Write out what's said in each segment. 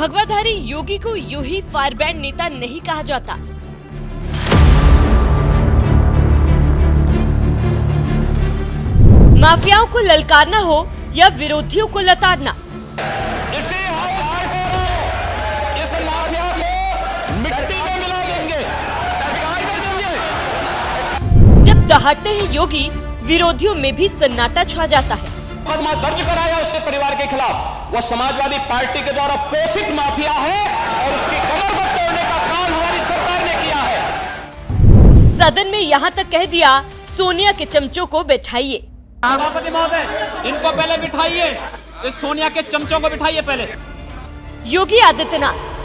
भगवाधारी योगी को यूं ही fire brand नेता नहीं कहा जाता। माफियाओं को ललकारना हो या विरोधियों को लताड़ना, इस माफिया को मिट्टी में मिला देंगे, जब दहाड़ते हैं योगी, विरोधियों में भी सन्नाटा छा जाता है। मुकदमा दर्ज कराया उसके परिवार के खिलाफ। वह समाजवादी पार्टी के द्वारा पोषित माफिया है और उसकी कमर को तोड़ने का काम हमारी सरकार ने किया है। सदन में यहाँ तक कह दिया, सोनिया के चमचों को बैठाइए। सभापति महोदय, इनको पहले बिठाइए, इस सोनिया के चमचों को बिठाइए पहले। योगी आदित्यनाथ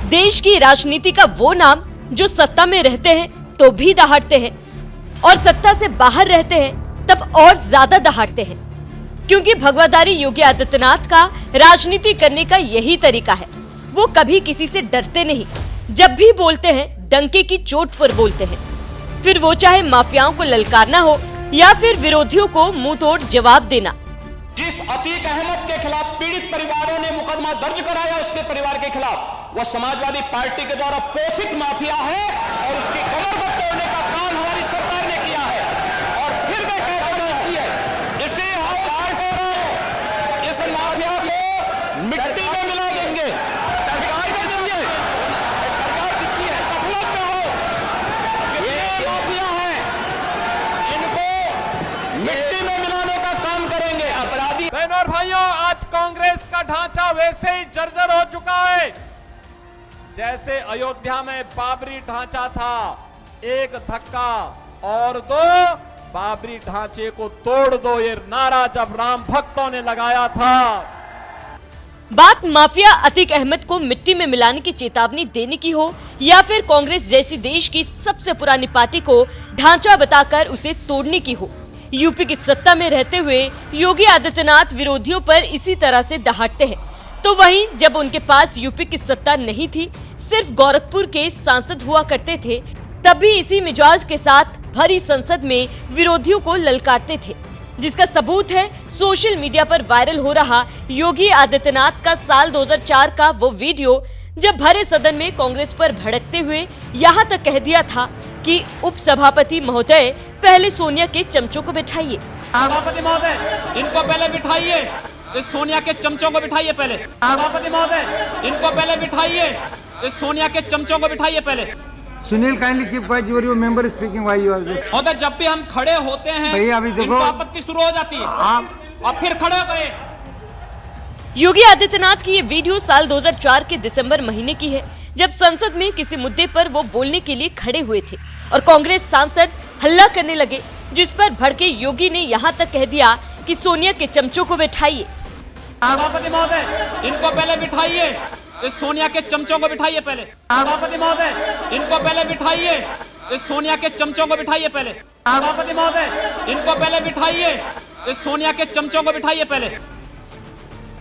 देश की राजनीति का वो नाम जो सत्ता में रहते हैं तो भी दहाड़ते हैं और सत्ता से बाहर रहते हैं तब और ज्यादा दहाड़ते हैं, क्योंकि भगवाधारी योगी आदित्यनाथ का राजनीति करने का यही तरीका है। वो कभी किसी से डरते नहीं, जब भी बोलते हैं डंके की चोट पर बोलते हैं, फिर वो चाहे माफियाओं को ललकारना हो या फिर विरोधियों को मुंह तोड़ जवाब देना। जिस अतीक अहमद के खिलाफ पीड़ित परिवारों ने मुकदमा दर्ज कराया उसके परिवार के खिलाफ, वह समाजवादी पार्टी के द्वारा पोषित माफिया है और उसकी कमर को तोड़ने का काम हमारी सरकार ने किया है। और फिर मैं कहता हूं, इसे इस माफिया को मिट्टी में मिला देंगे। सरकार किसकी है? सरकार किसकी है? गफलत में हो, ये माफिया है, इनको मिट्टी में मिलाने का काम करेंगे। अपराधी बहनों और भाइयों, आज कांग्रेस का ढांचा वैसे ही जर्जर हो चुका है जैसे अयोध्या में बाबरी ढांचा था। एक धक्का और दो, बाबरी ढांचे को तोड़ दो, ये नारा जब राम भक्तों ने लगाया था। बात माफिया अतीक अहमद को मिट्टी में मिलाने की चेतावनी देने की हो या फिर कांग्रेस जैसी देश की सबसे पुरानी पार्टी को ढांचा बताकर उसे तोड़ने की हो, यूपी की सत्ता में रहते हुए योगी आदित्यनाथ विरोधियों पर इसी तरह से दहाड़ते हैं। तो वहीं जब उनके पास यूपी की सत्ता नहीं थी, सिर्फ गोरखपुर के सांसद हुआ करते थे, तब भी इसी मिजाज के साथ भरी संसद में विरोधियों को ललकारते थे, जिसका सबूत है सोशल मीडिया पर वायरल हो रहा योगी आदित्यनाथ का साल 2004 का वो वीडियो, जब भरे सदन में कांग्रेस पर भड़कते हुए यहाँ तक कह दिया था कि उप सभापति महोदय पहले सोनिया के चमचों को बैठाइए। सभापति महोदय, इनको पहले बिठाइए, इस सोनिया के चमचों को बिठाइए पहले। सभापति महोदय, इनको पहले बिठाइए, इस सोनिया के चमचों को बिठाइए पहले। Sunil kindly keep quiet, your member speaking why you are just. महोदय, जब भी हम खड़े होते हैं भैया अभी देखो, इनको आपत्ति शुरू हो जाती है, आप और फिर खड़े हो गए। योगी आदित्यनाथ की ये वीडियो साल 2004 के दिसंबर महीने की है, जब संसद में किसी मुद्दे पर वो बोलने के लिए खड़े हुए थे और कांग्रेस सांसद हल्ला करने लगे, जिस पर भड़के योगी ने यहाँ तक कह दिया कि सोनिया के चमचों को बैठाइए। सभापति महोदय, इनको पहले बिठाइए, इस सोनिया के चमचों को बिठाइए पहले। सभापति महोदय, इनको पहले बिठाइए, इस सोनिया के चमचों को बिठाइए पहले। सभापति महोदय, इनको पहले बिठाइए, इस सोनिया के चमचों को बिठाइए पहले।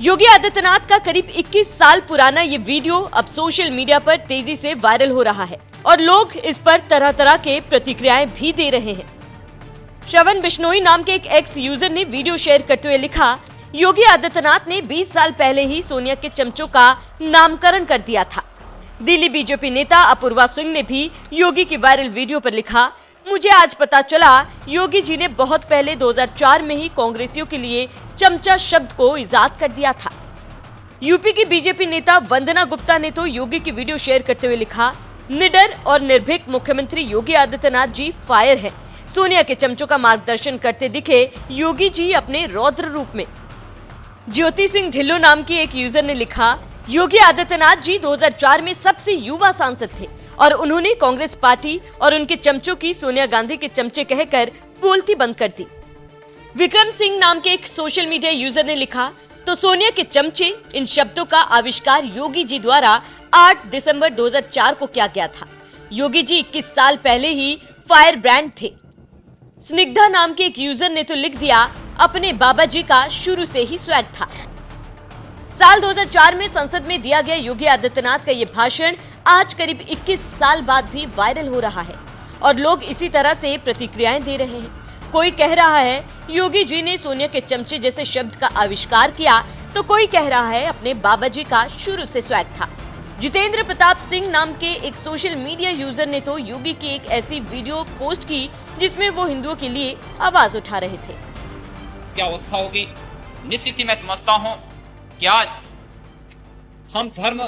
योगी आदित्यनाथ का करीब 21 साल पुराना ये वीडियो अब सोशल मीडिया पर तेजी से वायरल हो रहा है और लोग इस पर तरह तरह के प्रतिक्रियाएं भी दे रहे हैं। श्रवण बिश्नोई नाम के एक एक्स यूजर ने वीडियो शेयर करते हुए लिखा, योगी आदित्यनाथ ने 20 साल पहले ही सोनिया के चमचों का नामकरण कर दिया था। दिल्ली बीजेपी नेता अपूर्वा सिंह ने भी योगी की वायरल वीडियो पर लिखा, मुझे आज पता चला योगी जी ने बहुत पहले 2004 में ही कांग्रेसियों के लिए चमचा शब्द को इजाद कर दिया था। यूपी की बीजेपी नेता वंदना गुप्ता ने तो योगी की वीडियो शेयर करते हुए लिखा, निडर और निर्भीक मुख्यमंत्री योगी आदित्यनाथ जी फायर है। सोनिया के चमचों का मार्गदर्शन करते दिखे योगी जी अपने रौद्र रूप में। ज्योति सिंह ढिल्लो नाम की एक यूजर ने लिखा, योगी आदित्यनाथ जी 2004 में सबसे युवा सांसद थे और उन्होंने कांग्रेस पार्टी और उनके चमचों की सोनिया गांधी के चमचे कहकर बोलती बंद कर दी। विक्रम सिंह नाम के एक सोशल मीडिया यूजर ने लिखा, तो सोनिया के चमचे, इन शब्दों का आविष्कार योगी जी द्वारा 8 दिसंबर 2004 को किया गया था। योगी जी 21 साल पहले ही फायर ब्रांड थे। स्निग्धा नाम के एक यूजर ने तो लिख दिया, अपने बाबा जी का शुरू से ही स्वैग था। साल 2004 में संसद में दिया गया योगी आदित्यनाथ का ये भाषण आज करीब 21 साल बाद भी वायरल हो रहा है और लोग इसी तरह से प्रतिक्रियाएं दे रहे हैं। कोई कह रहा है योगी जी ने सोनिया के चमचे जैसे शब्द का आविष्कार किया, तो कोई कह रहा है अपने बाबा जी का शुरू से स्वैग था। जितेंद्र प्रताप सिंह नाम के एक सोशल मीडिया यूजर ने तो योगी की एक ऐसी वीडियो पोस्ट की जिसमें वो हिंदुओं के लिए आवाज उठा रहे थे। क्या अवस्था होगी? निश्चित ही मैं समझता हूं कि आज हम धर्म,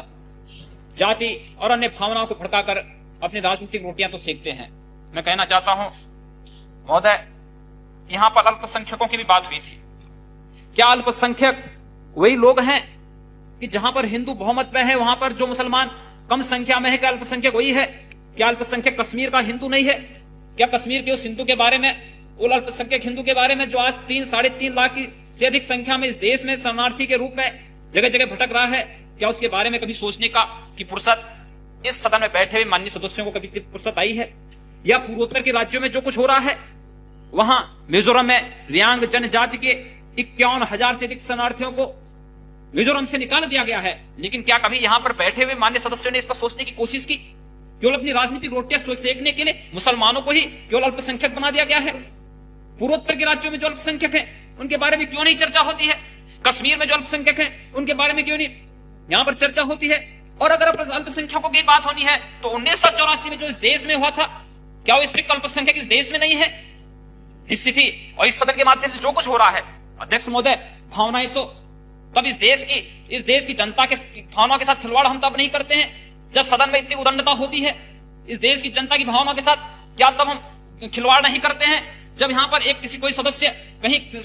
जाति और अन्य भावनाओं को भड़काकर अपनी राजनीतिक रोटियां तो सेकते हैं। मैं कहना चाहता हूं महोदय, यहां पर अल्पसंख्यकों की भी बात हुई थी। क्या अल्पसंख्यक वही लोग हैं कि जहां पर हिंदू बहुमत में है वहां पर जो मुसलमान कम संख्या में है? क्या अल्पसंख्यक वही है? क्या अल्पसंख्यक कश्मीर का हिंदू नहीं है? क्या कश्मीर के उस हिंदू के बारे में, उन अल्पसंख्यक हिंदू के बारे में जो आज 3-3.5 लाख से अधिक संख्या में इस देश में शरणार्थी के रूप में जगह जगह भटक रहा है, क्या उसके बारे में कभी सोचने का की फुर्सत इस सदन में बैठे हुए माननीय सदस्यों को कभी फुर्सत आई है? या पूर्वोत्तर के राज्यों में जो कुछ हो रहा है, वहां मिजोरम में रियांग जनजाति के 51,000 से अधिक शरणार्थियों को मिजोरम से निकाल दिया गया है, लेकिन क्या कभी यहां पर बैठे हुए माननीय सदस्यों ने इस पर सोचने की कोशिश की? केवल अपनी राजनीतिक रोटियां सेकने के लिए मुसलमानों को ही केवल अल्पसंख्यक बना दिया गया है। पूर्वोत्तर के राज्यों में जो अल्पसंख्यक हैं उनके बारे में क्यों नहीं चर्चा होती है? कश्मीर में जो अल्पसंख्यक हैं उनके बारे में क्यों नहीं यहां पर चर्चा होती है? और अगर अल्पसंख्यकों की बात होनी है तो 1984 में जो इस देश में हुआ था, क्या वो सिख अल्पसंख्यक इस देश में नहीं है? निश्चित ही, और इस सदन के माध्यम से जो कुछ हो रहा है, अध्यक्ष महोदय, भावनाएं तो तब इस देश की जनता के भावनाओं के साथ खिलवाड़ हम तब नहीं करते हैं जब सदन में इतनी उदंडता होती है। इस देश की जनता की भावनाओं के साथ क्या तब हम खिलवाड़ नहीं करते हैं जब यहाँ पर एक कोई सदस्य कहीं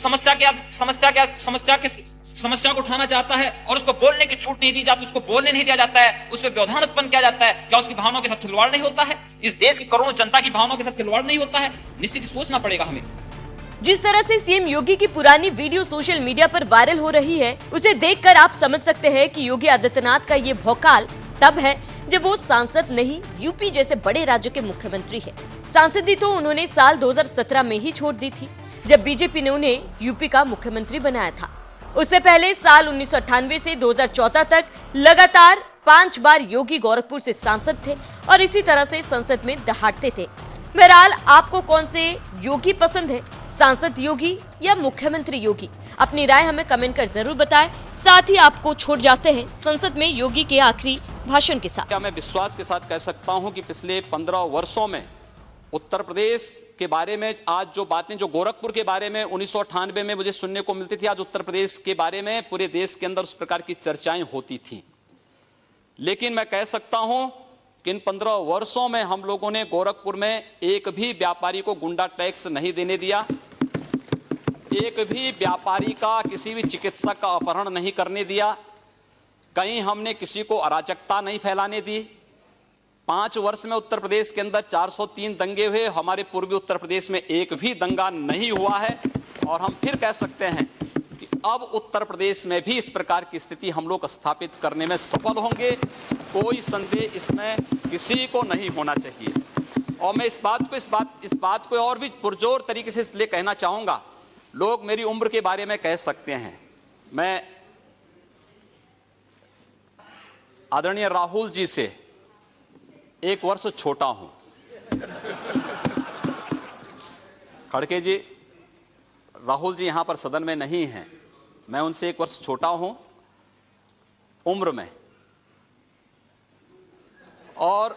समस्या को उठाना चाहता है और उसको बोलने की छूट नहीं दी जाती, उसको बोलने नहीं दिया जाता है, उस पर व्यवधान उत्पन्न किया जाता है? क्या उसकी भावनाओं के साथ खिलवाड़ नहीं होता है? इस देश की करोड़ों जनता की भावनाओं के साथ खिलवाड़ नहीं होता है? निश्चित ही सोचना पड़ेगा हमें। जिस तरह से सीएम योगी की पुरानी वीडियो सोशल मीडिया पर वायरल हो रही है, उसे देखकर आप समझ सकते हैं कि योगी आदित्यनाथ का ये भौकाल तब है जब वो सांसद नहीं, यूपी जैसे बड़े राज्य के मुख्यमंत्री है। सांसदी तो उन्होंने साल 2017 में ही छोड़ दी थी, जब बीजेपी ने उन्हें यूपी का मुख्यमंत्री बनाया था। उससे पहले साल 1998 से 2014 तक लगातार 5 बार योगी गोरखपुर से सांसद थे और इसी तरह से संसद में दहाड़ते थे। बहरहाल, आपको कौन से योगी पसंद है, सांसद योगी या मुख्यमंत्री योगी? अपनी राय हमें कमेंट कर जरूर बताएं। साथ ही आपको छोड़ जाते हैं संसद में योगी के आखिरी भाषण के साथ। क्या मैं विश्वास के साथ कह सकता हूं कि पिछले 15 वर्षों में उत्तर प्रदेश के बारे में आज जो बातें, जो गोरखपुर के बारे में 1998 में मुझे सुनने को मिलती थी, आज उत्तर प्रदेश के बारे में पूरे देश के अंदर उस प्रकार की चर्चाएं होती थी। लेकिन मैं कह सकता हूं कि इन 15 वर्षों में हम लोगों ने गोरखपुर में एक भी व्यापारी को गुंडा टैक्स नहीं देने दिया, एक भी व्यापारी का, किसी भी चिकित्सक का अपहरण नहीं करने दिया, कहीं हमने किसी को अराजकता नहीं फैलाने दी। 5 वर्ष में उत्तर प्रदेश के अंदर 403 दंगे हुए, हमारे पूर्वी उत्तर प्रदेश में एक भी दंगा नहीं हुआ है। और हम फिर कह सकते हैं कि अब उत्तर प्रदेश में भी इस प्रकार की स्थिति हम लोग स्थापित करने में सफल होंगे, कोई संदेह इसमें किसी को नहीं होना चाहिए। और मैं इस बात को और भी पुरजोर तरीके से इसलिए कहना चाहूंगा, लोग मेरी उम्र के बारे में कह सकते हैं, मैं आदरणीय राहुल जी से 1 वर्ष छोटा हूं। खड़के जी, राहुल जी यहां पर सदन में नहीं हैं, मैं उनसे 1 वर्ष छोटा हूं उम्र में। और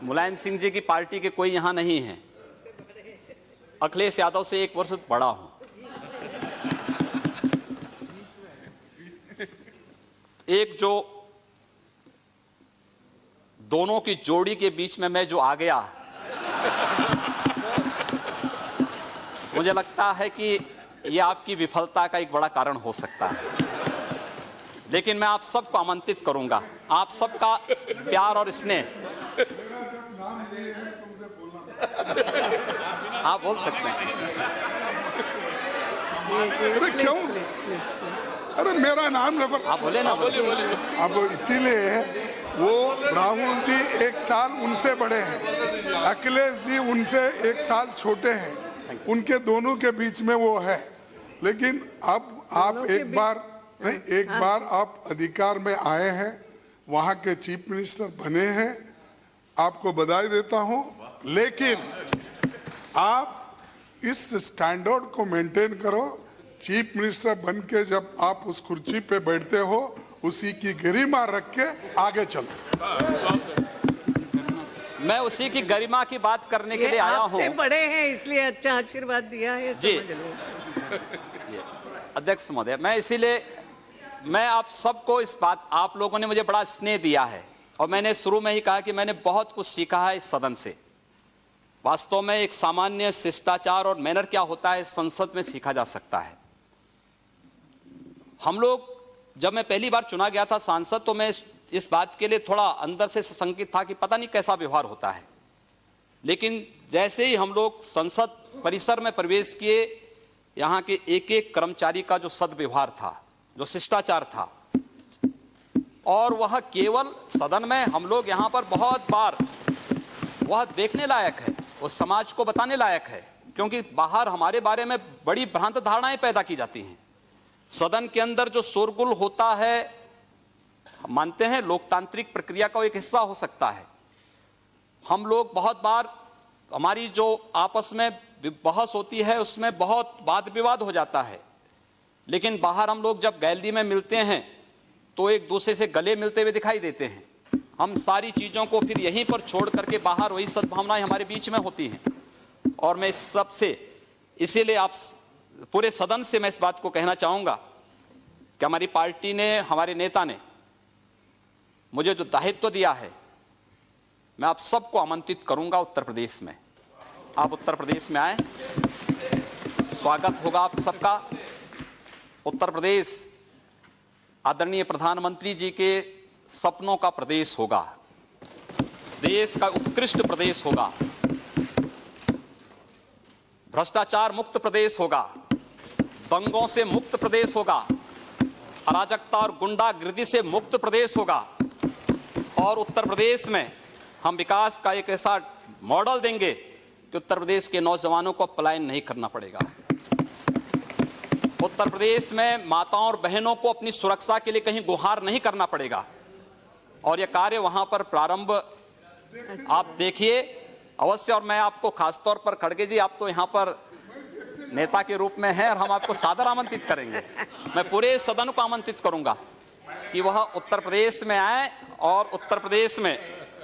मुलायम सिंह जी की पार्टी के कोई यहां नहीं है। अखिलेश यादव से 1 वर्ष बड़ा हूं। एक जो दोनों की जोड़ी के बीच में मैं जो आ गया, मुझे लगता है कि यह आपकी विफलता का एक बड़ा कारण हो सकता है। लेकिन मैं आप सबको आमंत्रित करूंगा, आप सबका प्यार और स्नेह। आप बोल सकते हैं। अरे क्यों? अरे मेरा नाम लेकर आप बोले ना। अब इसीलिए वो राहुल जी 1 साल उनसे बड़े हैं, अखिलेश जी उनसे 1 साल छोटे हैं, उनके दोनों के बीच में वो है। लेकिन अब आप एक बार आप अधिकार में आए हैं, वहाँ के चीफ मिनिस्टर बने हैं, आपको बधाई देता हूं, लेकिन आप इस स्टैंडर्ड को मेंटेन करो। चीफ मिनिस्टर बन के जब आप उस कुर्सी पे बैठते हो, उसी की गरिमा रख के आगे चलो। मैं उसी की गरिमा की बात करने के लिए आया हूं। आपसे बड़े हैं इसलिए अच्छा आशीर्वाद दिया है, जी समझ लो। अध्यक्ष महोदय, मैं आप सबको इस बात, आप लोगों ने मुझे बड़ा स्नेह दिया है और मैंने शुरू में ही कहा कि मैंने बहुत कुछ सीखा है इस सदन से। वास्तव में एक सामान्य शिष्टाचार और मैनर क्या होता है संसद में सीखा जा सकता है। हम लोग, जब मैं पहली बार चुना गया था सांसद, तो मैं इस बात के लिए थोड़ा अंदर से संकित था कि पता नहीं कैसा व्यवहार होता है। लेकिन जैसे ही हम लोग संसद परिसर में प्रवेश किए, यहाँ के एक एक कर्मचारी का जो सद्व्यवहार था, जो शिष्टाचार था, और वह केवल सदन में हम लोग यहाँ पर बहुत बार वह देखने लायक है, वो समाज को बताने लायक है, क्योंकि बाहर हमारे बारे में बड़ी भ्रांत धारणाएं पैदा की जाती हैं। सदन के अंदर जो शोरगुल होता है, हम मानते हैं लोकतांत्रिक प्रक्रिया का एक हिस्सा हो सकता है। हम लोग बहुत बार, हमारी जो आपस में बहस होती है उसमें बहुत वाद विवाद हो जाता है, लेकिन बाहर हम लोग जब गैलरी में मिलते हैं तो एक दूसरे से गले मिलते हुए दिखाई देते हैं। हम सारी चीजों को फिर यहीं पर छोड़ करके बाहर वही सद्भावनाएं हमारे बीच में होती हैं। और मैं इस सब से, इसीलिए आप पूरे सदन से मैं इस बात को कहना चाहूंगा कि हमारी पार्टी ने, हमारे नेता ने मुझे जो दायित्व दिया है, मैं आप सबको आमंत्रित करूंगा उत्तर प्रदेश में। आप उत्तर प्रदेश में आए, स्वागत होगा आप सबका। उत्तर प्रदेश आदरणीय प्रधानमंत्री जी के सपनों का प्रदेश होगा, देश का उत्कृष्ट प्रदेश होगा, भ्रष्टाचार मुक्त प्रदेश होगा, दंगों से मुक्त प्रदेश होगा, अराजकता और गुंडागिर्दी से मुक्त प्रदेश होगा। और उत्तर प्रदेश में हम विकास का एक ऐसा मॉडल देंगे कि उत्तर प्रदेश के नौजवानों को पलायन नहीं करना पड़ेगा। उत्तर प्रदेश में माताओं और बहनों को अपनी सुरक्षा के लिए कहीं गुहार नहीं करना पड़ेगा। और यह कार्य वहां पर प्रारंभ आप देखिए अवश्य। और मैं आपको खासतौर पर खड़गे जी, आप तो यहाँ पर नेता के रूप में हैं और हम आपको सादर आमंत्रित करेंगे। मैं पूरे सदन को आमंत्रित करूंगा कि वह उत्तर प्रदेश में आए और उत्तर प्रदेश में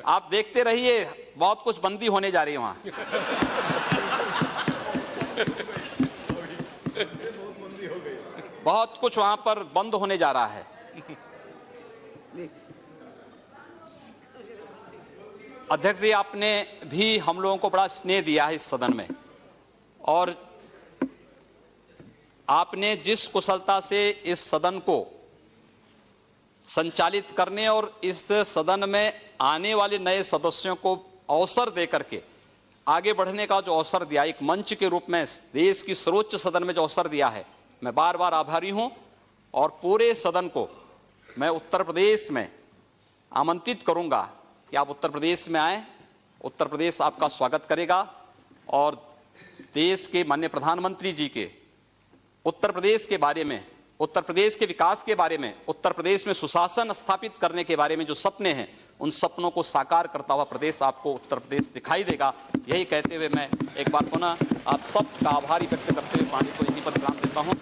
आप देखते रहिए, बहुत कुछ बंदी होने जा रही है वहां। बहुत कुछ वहां पर बंद होने जा रहा है। अध्यक्ष जी, आपने भी हम लोगों को बड़ा स्नेह दिया है इस सदन में, और आपने जिस कुशलता से इस सदन को संचालित करने और इस सदन में आने वाले नए सदस्यों को अवसर देकर के आगे बढ़ने का जो अवसर दिया, एक मंच के रूप में देश की सर्वोच्च सदन में जो अवसर दिया है, मैं बार बार आभारी हूं। और पूरे सदन को मैं उत्तर प्रदेश में आमंत्रित करूंगा कि आप उत्तर प्रदेश में आए। उत्तर प्रदेश आपका स्वागत करेगा और देश के माननीय प्रधानमंत्री जी के उत्तर प्रदेश के बारे में, उत्तर प्रदेश के विकास के बारे में, उत्तर प्रदेश में सुशासन स्थापित करने के बारे में जो सपने हैं, उन सपनों को साकार करता हुआ प्रदेश आपको उत्तर प्रदेश दिखाई देगा। यही कहते हुए मैं एक बार पुनः आप सबका आभारी व्यक्त करते हुए वाणी को यहीं पर विराम देता हूं।